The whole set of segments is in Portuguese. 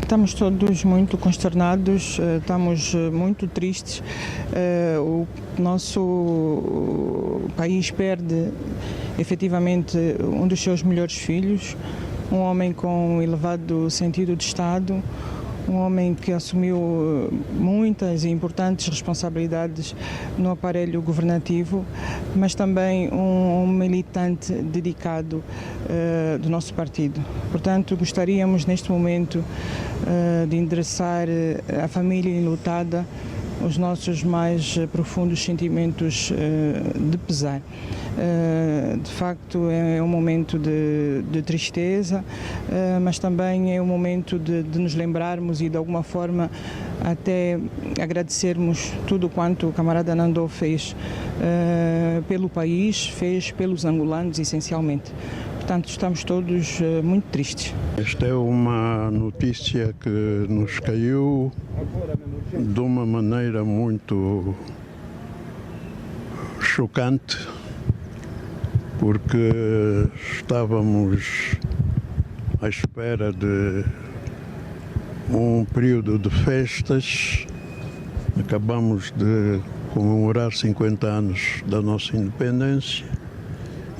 Estamos todos muito consternados, estamos muito tristes. O nosso país perde efetivamente um dos seus melhores filhos, um homem com elevado sentido de Estado, um homem que assumiu muitas e importantes responsabilidades no aparelho governativo, mas também um militante dedicado do nosso partido. Portanto, gostaríamos neste momento de endereçar à família enlutada os nossos mais profundos sentimentos de pesar. De facto, é um momento de tristeza, mas também é um momento de nos lembrarmos e, de alguma forma, até agradecermos tudo quanto o camarada Nando fez pelo país, fez pelos angolanos, essencialmente. Portanto, estamos todos muito tristes. Esta é uma notícia que nos caiu de uma maneira muito chocante, porque estávamos à espera de um período de festas. Acabamos de comemorar 50 anos da nossa independência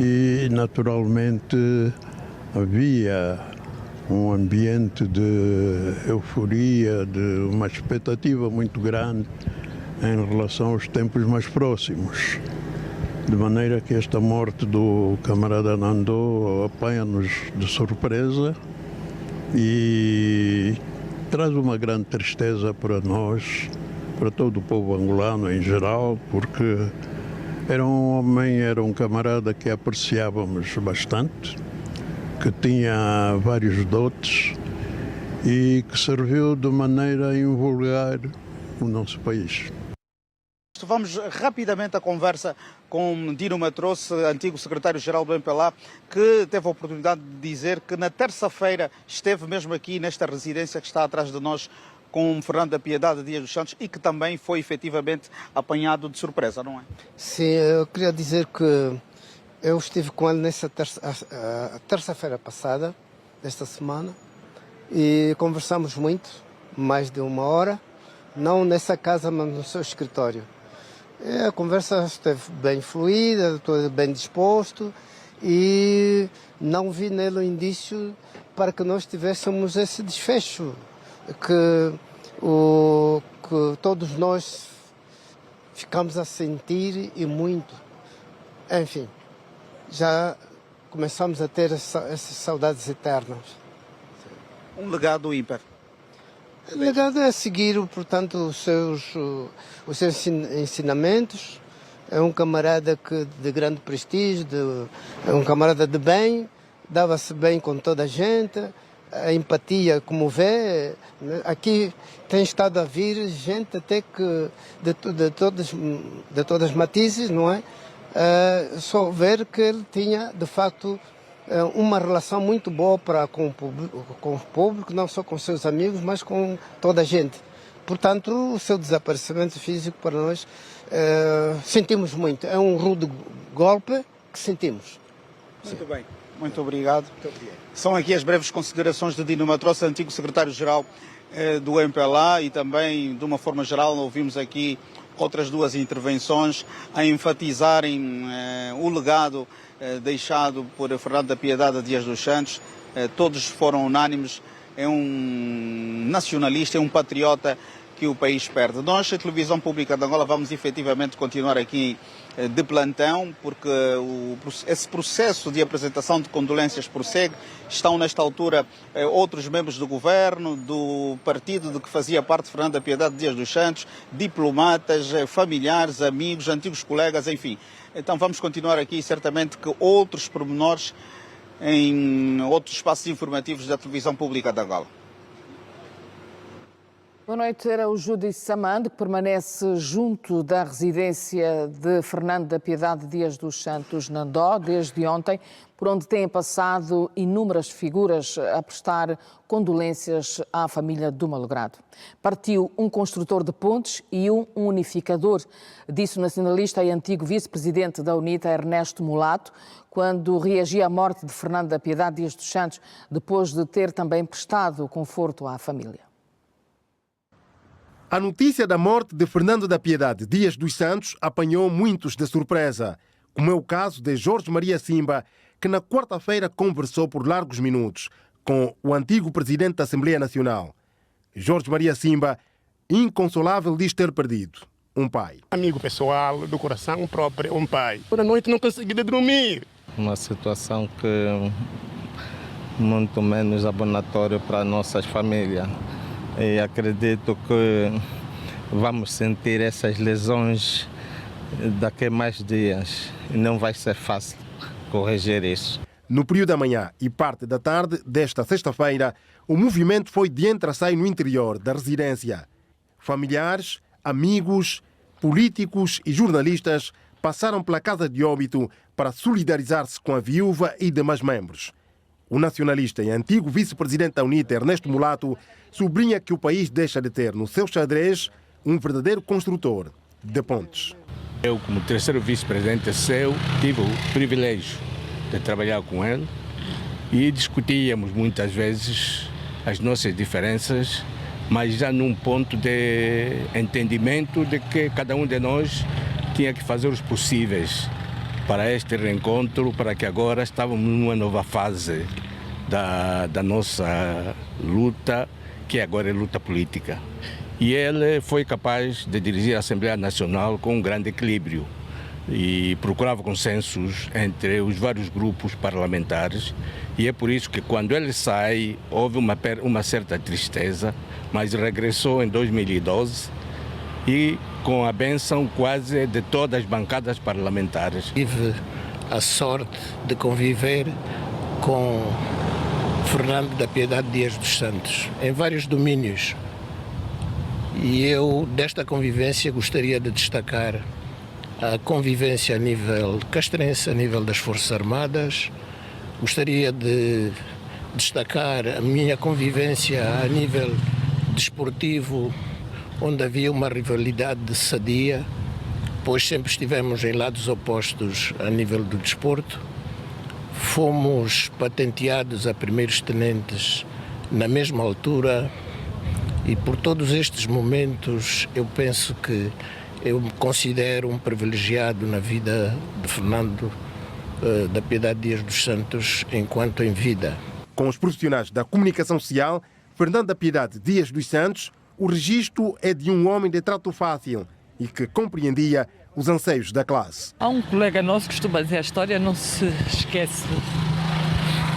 e, naturalmente, havia um ambiente de euforia, de uma expectativa muito grande em relação aos tempos mais próximos. De maneira que esta morte do camarada Nando apanha-nos de surpresa e traz uma grande tristeza para nós, para todo o povo angolano em geral, porque era um homem, era um camarada que apreciávamos bastante, que tinha vários dotes e que serviu de maneira a invulgar o nosso país. Vamos rapidamente à conversa com Dino Matroce, antigo secretário-geral do MPLA, que teve a oportunidade de dizer que na terça-feira esteve mesmo aqui nesta residência que está atrás de nós com Fernando da Piedade Dias dos Santos e que também foi efetivamente apanhado de surpresa, não é? Sim, eu queria dizer que eu estive com ele nessa terça-feira passada, desta semana, e conversamos muito, mais de 1 hora, não nessa casa, mas no seu escritório. E a conversa esteve bem fluida, estou bem disposto e não vi nele um indício para que nós tivéssemos esse desfecho que todos nós ficamos a sentir e muito. Enfim, já começamos a ter essas saudades eternas. Um legado ímpar. O legado é seguir, portanto, os seus ensinamentos. É um camarada de grande prestígio, é um camarada de bem, dava-se bem com toda a gente, a empatia, como vê, aqui tem estado a vir gente até que de todas as matizes, não é? Só ver que ele tinha, de facto, uma relação muito boa com o público, não só com seus amigos, mas com toda a gente. Portanto, o seu desaparecimento físico para nós sentimos muito. É um rude golpe que sentimos. Muito bem, muito obrigado. São aqui as breves considerações de Dino Matroce, antigo secretário-geral do MPLA, e também, de uma forma geral, ouvimos aqui outras 2 intervenções a enfatizarem o legado deixado por Fernando da Piedade Dias dos Santos. Todos foram unânimes, é um nacionalista, é um patriota que o país perde. Nós, a Televisão Pública de Angola, vamos efetivamente continuar aqui de plantão, porque esse processo de apresentação de condolências prossegue. Estão, nesta altura, outros membros do governo, do partido de que fazia parte Fernando da Piedade Dias dos Santos, diplomatas, familiares, amigos, antigos colegas, enfim. Então vamos continuar aqui, certamente que outros pormenores em outros espaços informativos da Televisão Pública de Angola. Boa noite. Era o Júdice Samando, que permanece junto da residência de Fernando da Piedade Dias dos Santos, Nandó, desde ontem, por onde têm passado inúmeras figuras a prestar condolências à família do malogrado. Partiu um construtor de pontes e um unificador, disse o nacionalista e antigo vice-presidente da UNITA, Ernesto Mulato, quando reagia à morte de Fernando da Piedade Dias dos Santos, depois de ter também prestado conforto à família. A notícia da morte de Fernando da Piedade Dias dos Santos apanhou muitos de surpresa, como é o caso de Jorge Maria Simba, que na quarta-feira conversou por largos minutos com o antigo presidente da Assembleia Nacional. Jorge Maria Simba, inconsolável, diz ter perdido um pai. Amigo pessoal, do coração próprio, um pai. Por a noite não consegui dormir. Uma situação que muito menos abonatória para nossas famílias. E acredito que vamos sentir essas lesões daqui a mais dias. E não vai ser fácil corrigir isso. No período da manhã e parte da tarde desta sexta-feira, o movimento foi de entra e sai no interior da residência. Familiares, amigos, políticos e jornalistas passaram pela casa de óbito para solidarizar-se com a viúva e demais membros. O nacionalista e antigo vice-presidente da UNITA, Ernesto Mulato, sublinha que o país deixa de ter no seu xadrez um verdadeiro construtor de pontes. Eu, como terceiro vice-presidente seu, tive o privilégio de trabalhar com ele e discutíamos muitas vezes as nossas diferenças, mas já num ponto de entendimento de que cada um de nós tinha que fazer os possíveis para este reencontro, para que agora estávamos numa nova fase da nossa luta, que agora é luta política. E ele foi capaz de dirigir a Assembleia Nacional com um grande equilíbrio e procurava consensos entre os vários grupos parlamentares. E é por isso que quando ele sai, houve uma certa tristeza, mas regressou em 2012 e com a bênção quase de todas as bancadas parlamentares. Tive a sorte de conviver com Fernando da Piedade Dias dos Santos em vários domínios. E eu, desta convivência, gostaria de destacar a convivência a nível castrense, a nível das Forças Armadas. Gostaria de destacar a minha convivência a nível desportivo, onde havia uma rivalidade sadia, pois sempre estivemos em lados opostos a nível do desporto. Fomos patenteados a primeiros tenentes na mesma altura e por todos estes momentos eu penso que eu me considero um privilegiado na vida de Fernando da Piedade Dias dos Santos enquanto em vida. Com os profissionais da comunicação social, Fernando da Piedade Dias dos Santos, o registro é de um homem de trato fácil e que compreendia os anseios da classe. Há um colega nosso que costuma dizer: a história não se esquece,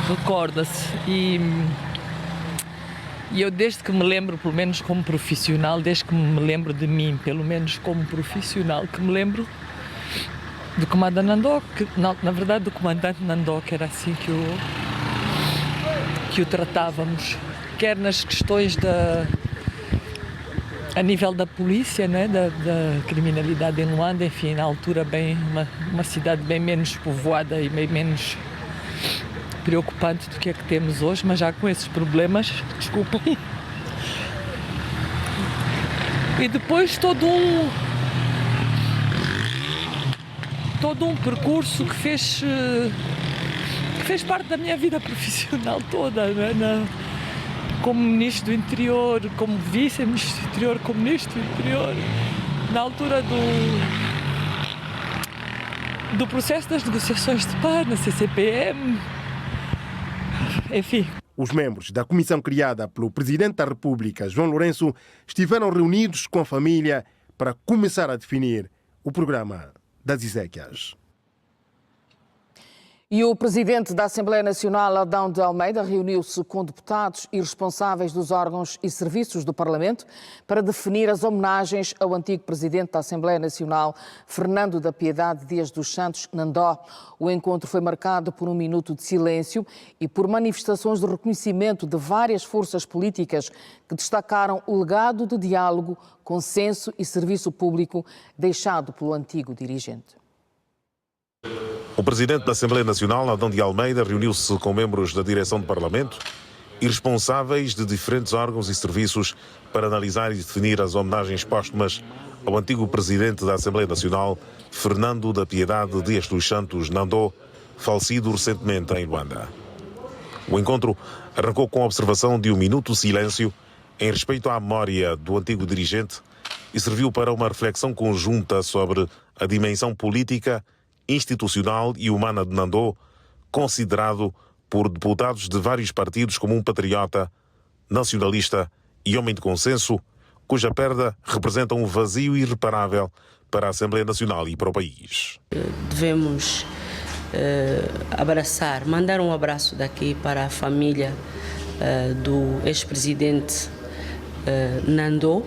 recorda-se. E eu, desde que me lembro, pelo menos como profissional, desde que me lembro de mim, pelo menos como profissional, que me lembro do comandante Nandó, que na verdade do comandante Nandó, que era assim que o tratávamos, quer nas questões a nível da polícia, né, da criminalidade em Luanda, enfim, na altura bem uma cidade bem menos povoada e bem menos preocupante do que é que temos hoje, mas já com esses problemas, desculpem. E depois todo um percurso que fez parte da minha vida profissional toda, né? Como Ministro do Interior, como Vice-Ministro do Interior, como Ministro do Interior, na altura do processo das negociações de paz, na CCPM, enfim. Os membros da comissão criada pelo Presidente da República, João Lourenço, estiveram reunidos com a família para começar a definir o programa das exéquias. E o presidente da Assembleia Nacional, Adão de Almeida, reuniu-se com deputados e responsáveis dos órgãos e serviços do Parlamento para definir as homenagens ao antigo presidente da Assembleia Nacional, Fernando da Piedade Dias dos Santos Nandó. O encontro foi marcado por um minuto de silêncio e por manifestações de reconhecimento de várias forças políticas que destacaram o legado de diálogo, consenso e serviço público deixado pelo antigo dirigente. O presidente da Assembleia Nacional, Adão de Almeida, reuniu-se com membros da direção do Parlamento e responsáveis de diferentes órgãos e serviços para analisar e definir as homenagens póstumas ao antigo presidente da Assembleia Nacional, Fernando da Piedade Dias dos Santos Nandó, falecido recentemente em Luanda. O encontro arrancou com a observação de um minuto de silêncio em respeito à memória do antigo dirigente e serviu para uma reflexão conjunta sobre a dimensão política, institucional e humana de Nandó, considerado por deputados de vários partidos como um patriota, nacionalista e homem de consenso, cuja perda representa um vazio irreparável para a Assembleia Nacional e para o país. Devemos abraçar, mandar um abraço daqui para a família do ex-presidente Nandó,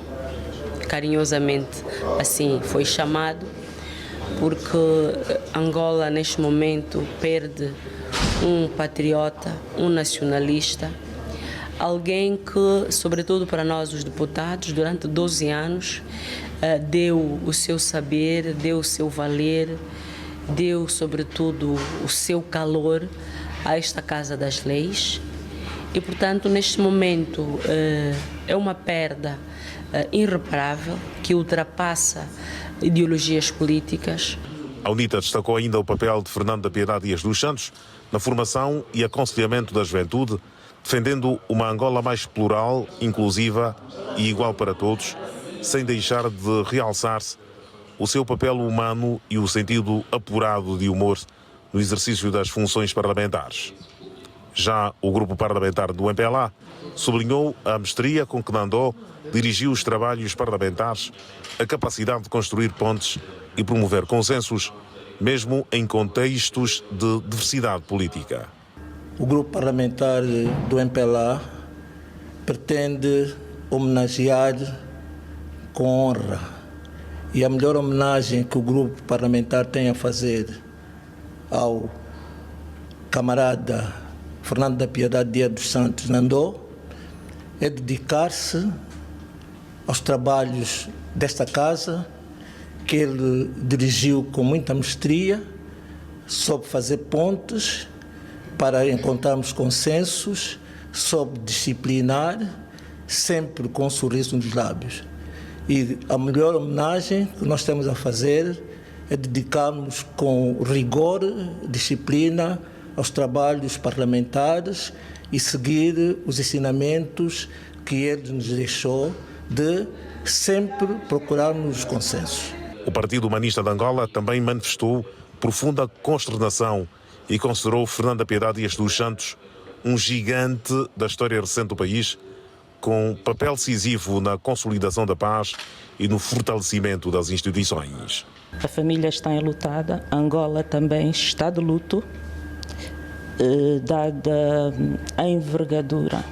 carinhosamente assim foi chamado, porque Angola neste momento perde um patriota, um nacionalista, alguém que, sobretudo para nós os deputados, durante 12 anos deu o seu saber, deu o seu valer, deu sobretudo o seu calor a esta Casa das Leis e, portanto, neste momento é uma perda irreparável que ultrapassa ideologias políticas. A UNITA destacou ainda o papel de Fernando da Piedade Dias dos Santos na formação e aconselhamento da juventude, defendendo uma Angola mais plural, inclusiva e igual para todos, sem deixar de realçar-se o seu papel humano e o sentido apurado de humor no exercício das funções parlamentares. Já o grupo parlamentar do MPLA sublinhou a mestria com que Nandó dirigiu os trabalhos parlamentares, a capacidade de construir pontes e promover consensos, mesmo em contextos de diversidade política. O grupo parlamentar do MPLA pretende homenagear com honra, e a melhor homenagem que o grupo parlamentar tem a fazer ao camarada Fernando da Piedade Dias dos Santos Nandó é dedicar-se aos trabalhos desta casa, que ele dirigiu com muita mestria, soube fazer pontes para encontrarmos consensos, soube disciplinar, sempre com um sorriso nos lábios. E a melhor homenagem que nós temos a fazer é dedicarmos com rigor, disciplina aos trabalhos parlamentares e seguir os ensinamentos que ele nos deixou de sempre procurarmos consensos. O Partido Humanista de Angola também manifestou profunda consternação e considerou Fernando da Piedade Dias dos Santos um gigante da história recente do país, com papel decisivo na consolidação da paz e no fortalecimento das instituições. A família está enlutada, Angola também está de luto, dada a envergadura,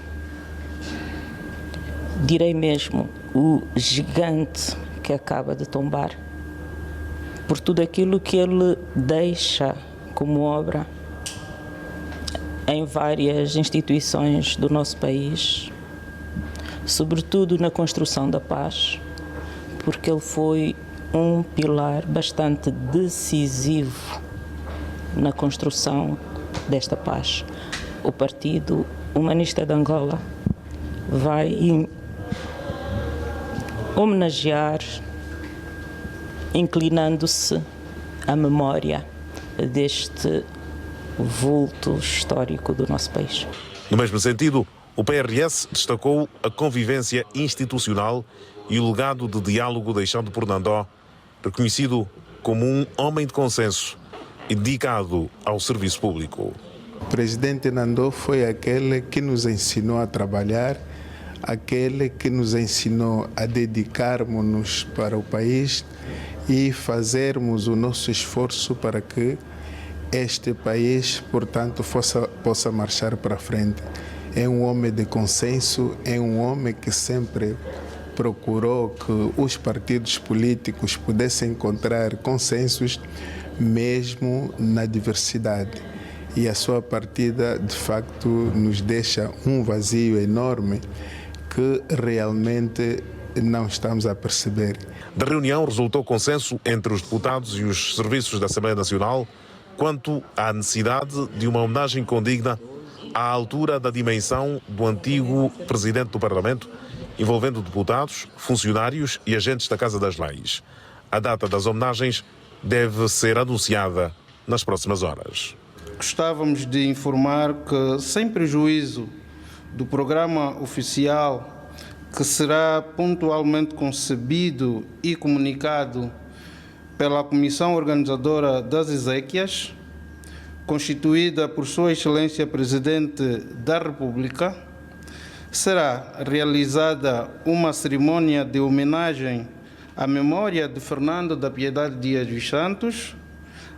direi mesmo, o gigante que acaba de tombar, por tudo aquilo que ele deixa como obra em várias instituições do nosso país, sobretudo na construção da paz, porque ele foi um pilar bastante decisivo na construção desta paz. O Partido Humanista de Angola vai homenagear, inclinando-se à memória deste vulto histórico do nosso país. No mesmo sentido, o PRS destacou a convivência institucional e o legado de diálogo deixado por Nandó, reconhecido como um homem de consenso e dedicado ao serviço público. O presidente Nandó foi aquele que nos ensinou a trabalhar, aquele que nos ensinou a dedicarmos-nos para o país e fazermos o nosso esforço para que este país, portanto, possa marchar para frente. É um homem de consenso, é um homem que sempre procurou que os partidos políticos pudessem encontrar consensos mesmo na diversidade. E a sua partida, de facto, nos deixa um vazio enorme que realmente não estamos a perceber. Da reunião resultou consenso entre os deputados e os serviços da Assembleia Nacional quanto à necessidade de uma homenagem condigna à altura da dimensão do antigo presidente do Parlamento, envolvendo deputados, funcionários e agentes da Casa das Leis. A data das homenagens deve ser anunciada nas próximas horas. Gostávamos de informar que, sem prejuízo do programa oficial que será pontualmente concebido e comunicado pela Comissão Organizadora das Exéquias, constituída por Sua Excelência Presidente da República, será realizada uma cerimônia de homenagem à memória de Fernando da Piedade Dias dos Santos,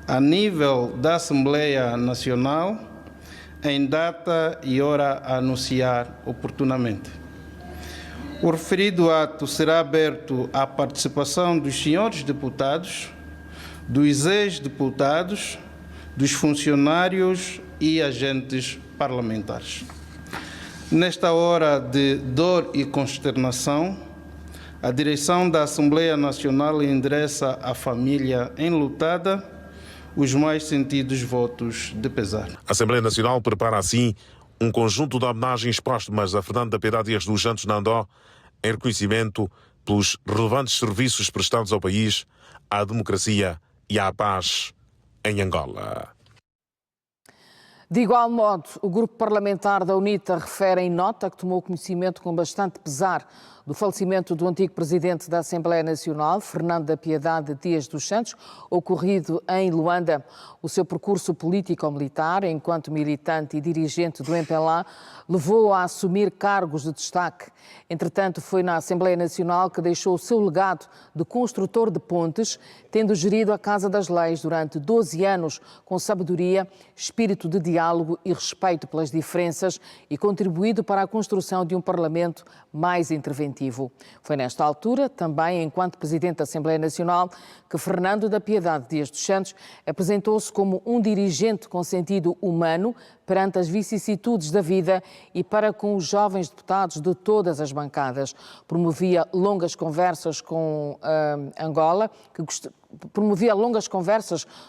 a nível da Assembleia Nacional, em data e hora a anunciar oportunamente. O referido ato será aberto à participação dos senhores deputados, dos ex-deputados, dos funcionários e agentes parlamentares. Nesta hora de dor e consternação, a direção da Assembleia Nacional endereça à família enlutada os mais sentidos votos de pesar. A Assembleia Nacional prepara assim um conjunto de homenagens póstumas a Fernando da Piedade Dias dos Santos Nandó, em reconhecimento pelos relevantes serviços prestados ao país, à democracia e à paz em Angola. De igual modo, o grupo parlamentar da UNITA refere em nota que tomou conhecimento com bastante pesar do falecimento do antigo presidente da Assembleia Nacional, Fernando da Piedade Dias dos Santos, ocorrido em Luanda. O seu percurso político-militar, enquanto militante e dirigente do MPLA, levou-o a assumir cargos de destaque. Entretanto, foi na Assembleia Nacional que deixou o seu legado de construtor de pontes, tendo gerido a Casa das Leis durante 12 anos, com sabedoria, espírito de diálogo e respeito pelas diferenças, e contribuído para a construção de um Parlamento mais interventivo. Foi nesta altura, também enquanto Presidente da Assembleia Nacional, que Fernando da Piedade Dias dos Santos apresentou-se como um dirigente com sentido humano perante as vicissitudes da vida e para com os jovens deputados de todas as bancadas. Promovia longas conversas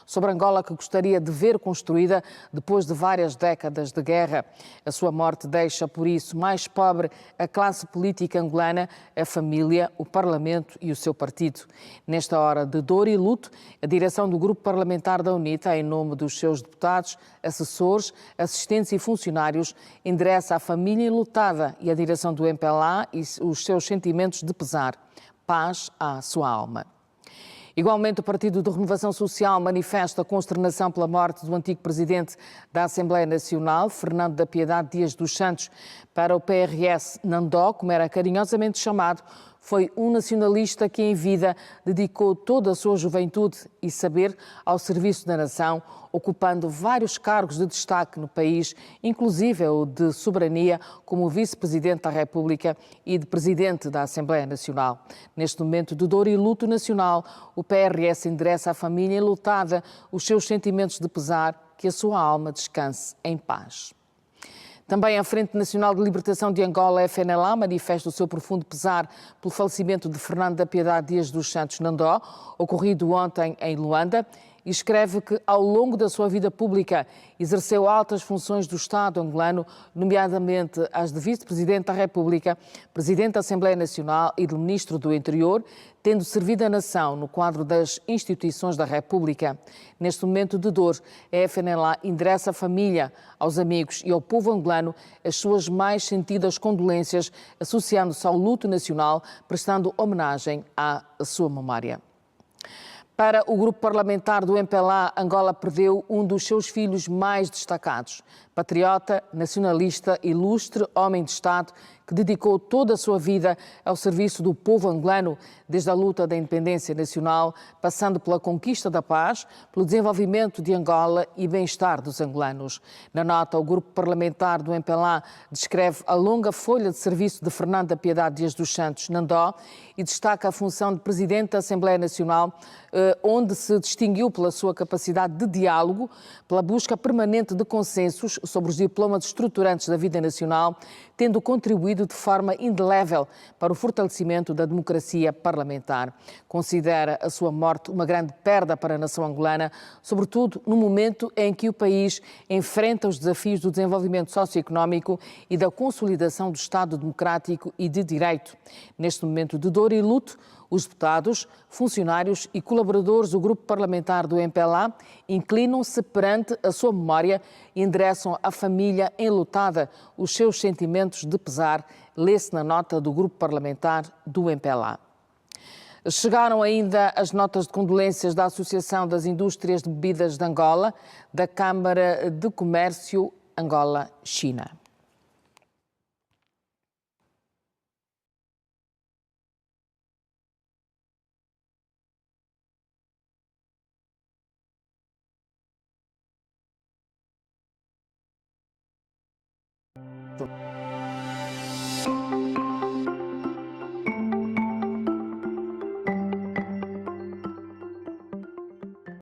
sobre Angola que gostaria de ver construída depois de várias décadas de guerra. A sua morte deixa, por isso, mais pobre a classe política angolana, a família, o Parlamento e o seu partido. Nesta hora de dor e luto, a direção do Grupo Parlamentar da UNITA, em nome dos seus deputados, assessores, assistentes e funcionários, endereça à família enlutada e à direção do MPLA e os seus sentimentos de pesar. Paz à sua alma. Igualmente, o Partido de Renovação Social manifesta consternação pela morte do antigo presidente da Assembleia Nacional, Fernando da Piedade Dias dos Santos. Para o PRS, Nandó, como era carinhosamente chamado, foi um nacionalista que em vida dedicou toda a sua juventude e saber ao serviço da nação, ocupando vários cargos de destaque no país, inclusive o de soberania, como vice-presidente da República e de presidente da Assembleia Nacional. Neste momento de dor e luto nacional, o PRS endereça à família enlutada os seus sentimentos de pesar, que a sua alma descanse em paz. Também a Frente Nacional de Libertação de Angola, FNLA, manifesta o seu profundo pesar pelo falecimento de Fernando da Piedade Dias dos Santos Nandó, ocorrido ontem em Luanda, e escreve que, ao longo da sua vida pública, exerceu altas funções do Estado angolano, nomeadamente as de Vice-Presidente da República, Presidente da Assembleia Nacional e de Ministro do Interior, tendo servido a nação no quadro das instituições da República. Neste momento de dor, a FNLA endereça à família, aos amigos e ao povo angolano as suas mais sentidas condolências, associando-se ao luto nacional, prestando homenagem à sua memória. Para o grupo parlamentar do MPLA, Angola perdeu um dos seus filhos mais destacados. Patriota, nacionalista, ilustre, homem de Estado, que dedicou toda a sua vida ao serviço do povo angolano, desde a luta da independência nacional, passando pela conquista da paz, pelo desenvolvimento de Angola e bem-estar dos angolanos. Na nota, o grupo parlamentar do MPLA descreve a longa folha de serviço de Fernando da Piedade Dias dos Santos Nandó e destaca a função de Presidente da Assembleia Nacional, onde se distinguiu pela sua capacidade de diálogo, pela busca permanente de consensos sobre os diplomas estruturantes da vida nacional, tendo contribuído de forma indelével para o fortalecimento da democracia parlamentar. Considera a sua morte uma grande perda para a nação angolana, sobretudo no momento em que o país enfrenta os desafios do desenvolvimento socioeconómico e da consolidação do Estado democrático e de direito. Neste momento de dor e luto, os deputados, funcionários e colaboradores do grupo parlamentar do MPLA inclinam-se perante a sua memória e endereçam à família enlutada os seus sentimentos de pesar, lê-se na nota do grupo parlamentar do MPLA. Chegaram ainda as notas de condolências da Associação das Indústrias de Bebidas de Angola, da Câmara de Comércio Angola-China. Então,